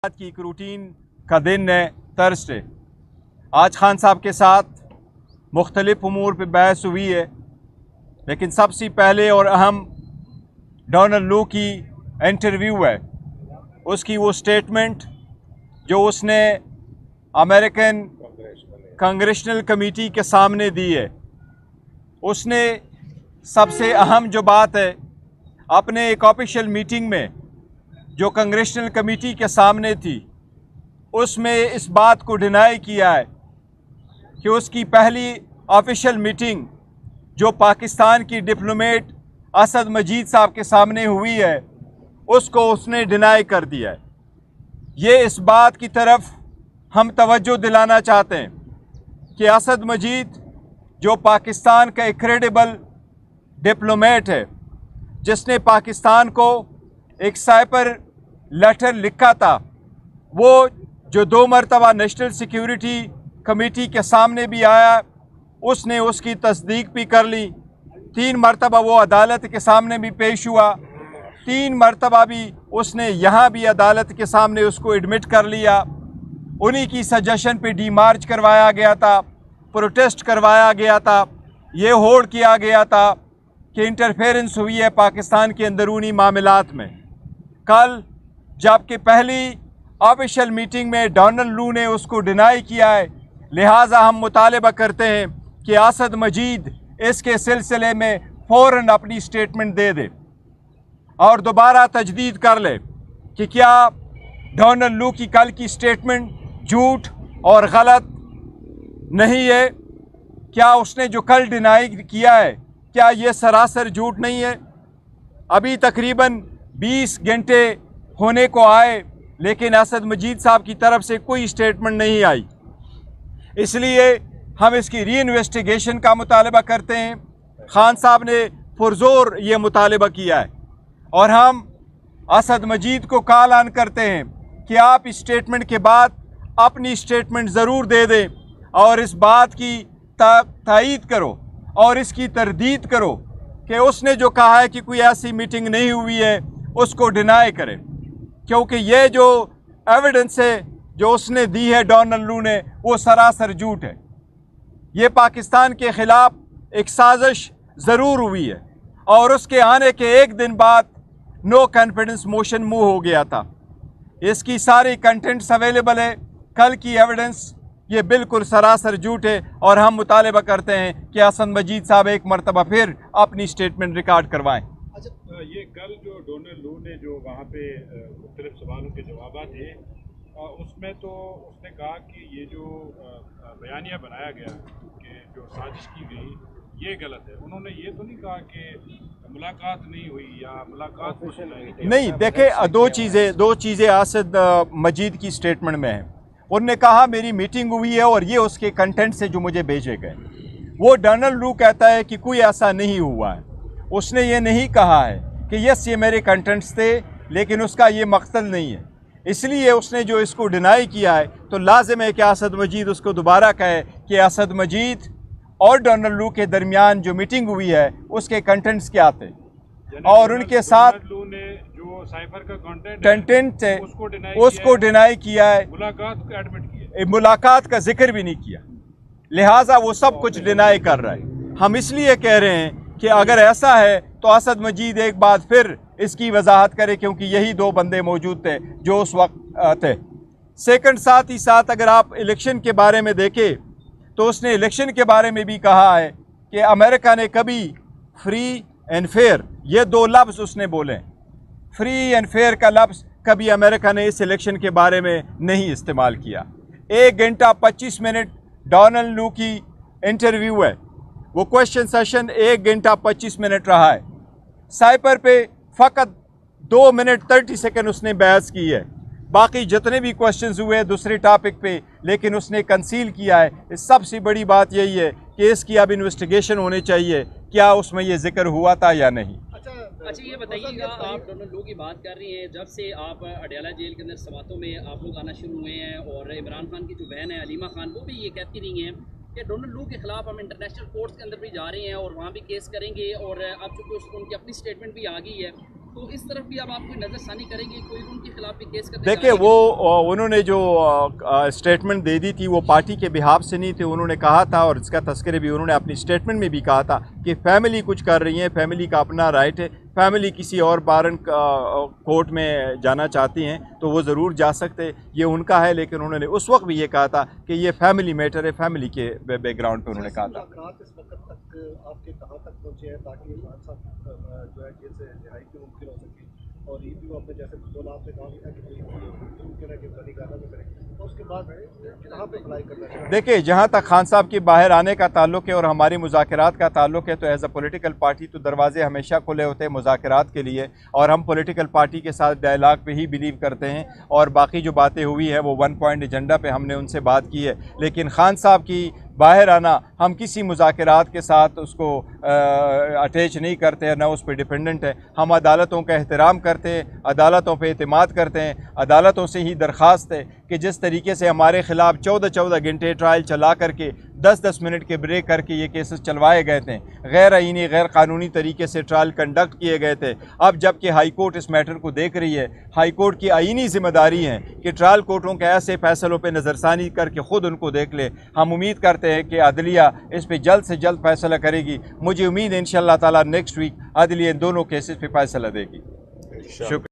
की एक रूटीन का दिन है थर्सडे। आज खान साहब के साथ मुख्तलिफ उमूर पर बहस हुई है, लेकिन सबसे पहले और अहम डोनाल्ड लू की इंटरव्यू है। उसकी वो स्टेटमेंट जो उसने अमेरिकन कांग्रेशनल कमेटी के सामने दी है, उसने सबसे अहम जो बात है अपने एक ऑफिशियल मीटिंग में जो कांग्रेशनल कमेटी के सामने थी, उसमें इस बात को डिनाई किया है कि उसकी पहली ऑफिशियल मीटिंग जो पाकिस्तान की डिप्लोमेट असद मजीद साहब के सामने हुई है, उसको उसने डिनाई कर दिया है। ये इस बात की तरफ हम तवज्जो दिलाना चाहते हैं कि असद मजीद जो पाकिस्तान का एक क्रेडिबल डिप्लोमेट है, जिसने पाकिस्तान को एक साइपर लेटर लिखा था, वो जो 2 मरतबा नेशनल सिक्योरिटी कमेटी के सामने भी आया, उसने उसकी तस्दीक भी कर ली। 3 मरतबा वो अदालत के सामने भी पेश हुआ, 3 मरतबा भी उसने यहाँ भी अदालत के सामने उसको एडमिट कर लिया। उन्हीं की सजेशन पे डीमार्च करवाया गया था, प्रोटेस्ट करवाया गया था, ये होड़ किया गया था कि इंटरफेरेंस हुई है पाकिस्तान के अंदरूनी मामलात में। कल जबकि पहली ऑफिशियल मीटिंग में डोनाल्ड लू ने उसको डिनाई किया है, लिहाजा हम मुतालबा करते हैं कि असद मजीद इसके सिलसिले में फ़ौरन अपनी स्टेटमेंट दे दे और दोबारा तजदीद कर ले कि क्या डोनाल्ड लू की कल की स्टेटमेंट झूठ और गलत नहीं है। क्या उसने जो कल डिनाई किया है, क्या ये सरासर झूठ नहीं है। अभी तकरीबन 20 घंटे होने को आए, लेकिन असद मजीद साहब की तरफ से कोई स्टेटमेंट नहीं आई। इसलिए हम इसकी री इन्वेस्टिगेशन का मुतालबा करते हैं। खान साहब ने पुरजोर ये मुतालबा किया है और हम असद मजीद को कॉल ऑन करते हैं कि आप इस स्टेटमेंट के बाद अपनी स्टेटमेंट ज़रूर दे दें और इस बात की तायीद करो और इसकी तरदीद करो कि उसने जो कहा है कि कोई ऐसी मीटिंग नहीं हुई है, उसको डिनाई करें, क्योंकि ये जो एविडेंस है जो उसने दी है डोनाल्ड लू ने, वो सरासर झूठ है। ये पाकिस्तान के ख़िलाफ़ एक साजिश ज़रूर हुई है और उसके आने के एक दिन बाद नो कॉन्फिडेंस मोशन मूव हो गया था। इसकी सारी कंटेंट्स अवेलेबल है। कल की एविडेंस ये बिल्कुल सरासर झूठ है और हम मुतालबा करते हैं कि असद मजीद साहब एक मरतबा फिर अपनी स्टेटमेंट रिकॉर्ड करवाएं। अच्छा, ये कल जो डोनाल्ड लू ने जो वहाँ पे मुख्तलिफ सवालों के जवाब थे, उसमें तो उसने कहा कि ये जो बयानिया बनाया गया कि जो साजिश की गई ये गलत है। उन्होंने ये तो नहीं कहा कि मुलाकात नहीं हुई या मुलाकात नहीं। देखे, दो चीज़ें असद मजीद की स्टेटमेंट में हैं। उन्होंने कहा मेरी मीटिंग हुई है और ये उसके कंटेंट से जो मुझे भेजे गए। वो डोनाल्ड लू कहता है कि कोई ऐसा नहीं हुआ है। उसने ये नहीं कहा है कि यस ये मेरे कंटेंट्स थे, लेकिन उसका ये मकसद नहीं है। इसलिए उसने जो इसको डिनाई किया है, तो लाजिम है कि असद मजीद उसको दोबारा कहे कि असद मजीद और डोनाल्ड लू के दरमियान जो मीटिंग हुई है उसके कंटेंट्स क्या थे और उनके साथ लू ने जो साइफर का कंटेंट है उसको डिनाई किया है, मुलाकात को एडमिट किया, मुलाकात का जिक्र भी नहीं किया। लिहाजा वो सब कुछ डिनाई कर रहा है। हम इसलिए कह रहे हैं कि अगर ऐसा है तो असद मजीद एक बार फिर इसकी वजाहत करे, क्योंकि यही 2 बंदे मौजूद थे जो उस वक्त थे। सेकंड, साथ ही साथ अगर आप इलेक्शन के बारे में देखें तो उसने इलेक्शन के बारे में भी कहा है कि अमेरिका ने कभी फ्री एंड फेयर, ये 2 लफ्ज़ उसने बोले। फ्री एंड फेयर का लफ्ज़ कभी अमेरिका ने इस इलेक्शन के बारे में नहीं इस्तेमाल किया। 1 घंटा 25 मिनट डोनाल्ड लू की इंटरव्यू है, वो क्वेश्चन सेशन 1 घंटा 25 मिनट रहा है। साइपर पे फ़कत 2 मिनट 30 सेकंड उसने बहस की है। बाकी जितने भी क्वेश्चंस हुए दूसरे टॉपिक पे, लेकिन उसने कंसील किया है। इस सबसे बड़ी बात यही है कि इसकी अब इन्वेस्टिगेशन होनी चाहिए, क्या उसमें ये जिक्र हुआ था या नहीं। अच्छा, ये बताइएगा, आप डोनाल्ड लू की बात कर रही हैं, जब से आप अडयाला जेल के अंदर सवातों में आप लोग आना शुरू हुए हैं और इमरान खान की जो बहन है अलीमा खान, वो भी ये कहती रही हैं कि डोनाल्ड लू के खिलाफ हम इंटरनेशनल कोर्ट्स के अंदर भी जा रहे हैं और वहाँ भी केस करेंगे, और अब चूँकि उनकी अपनी स्टेटमेंट भी आ गई है تو اس طرف بھی اب آپ کوئی نظر ثانی کریں گے, کوئی ان کے خلاف بھی کیس کرنے دیکھیں وہ انہوں نے جو اسٹیٹمنٹ دے دی تھی وہ پارٹی کے بہاف سے نہیں تھے. انہوں نے کہا تھا, اور اس کا تذکرہ بھی انہوں نے اپنی اسٹیٹمنٹ میں بھی کہا تھا, کہ فیملی کچھ کر رہی ہے, فیملی کا اپنا رائٹ ہے, فیملی کسی اور بارن کورٹ میں جانا چاہتی ہیں تو وہ ضرور جا سکتے, یہ ان کا ہے. لیکن انہوں نے اس وقت بھی یہ کہا تھا کہ یہ فیملی میٹر ہے, فیملی کے بیک گراؤنڈ پہ انہوں نے کہا تھا. اس وقت تک آپ کے کہاں تک پہنچے ہیں تاکہ خان صاحب جو ہے جیل سے رہائی کی ممکن ہو سکے, اور یہ بھی آپ نے جیسے بولا, آپ نے کہا تھا کہ ممکن ہے کہ نگرانہ میں کریں, اور اس کے بعد کہاں پہ اپلائی کرنا چاہیے؟ دیکھیں جہاں تک خان صاحب کے باہر آنے کا تعلق ہے اور ہماری مذاکرات کا تعلق ہے, تو ایز اے پولیٹیکل پارٹی تو دروازے ہمیشہ کھلے ہوتے ہیں مذاکرات کے لیے, اور ہم پولیٹیکل پارٹی کے ساتھ ڈائلاگ پہ ہی بلیو کرتے ہیں. اور باقی جو باتیں ہوئی ہیں وہ 1 پوائنٹ ایجنڈا پہ ہم نے ان سے بات کی ہے. لیکن خان صاحب کی باہر آنا, ہم کسی مذاکرات کے ساتھ اس کو اٹیچ نہیں کرتے ہیں, نہ اس پہ ڈیپینڈنٹ ہے. ہم عدالتوں کا احترام کرتے ہیں, عدالتوں پہ اعتماد کرتے ہیں. عدالتوں سے ہی درخواست ہے کہ جس طریقے سے ہمارے خلاف 14 گھنٹے ٹرائل چلا کر کے 10 منٹ کے بریک کر کے یہ کیسز چلوائے گئے تھے, غیر آئینی غیر قانونی طریقے سے ٹرائل کنڈکٹ کیے گئے تھے. اب جب کہ ہائی کورٹ اس میٹر کو دیکھ رہی ہے, ہائی کورٹ کی آئینی ذمہ داری ہے کہ ٹرائل کورٹوں کے ایسے فیصلوں پہ نظر ثانی کر کے خود ان کو دیکھ لے. ہم امید کرتے ہیں کہ عدلیہ اس پہ جلد سے جلد فیصلہ کرے گی. مجھے امید ہے انشاءاللہ تعالی نیکسٹ ویک عدلیہ ان دونوں کیسز پہ فیصلہ دے گی. شکریہ.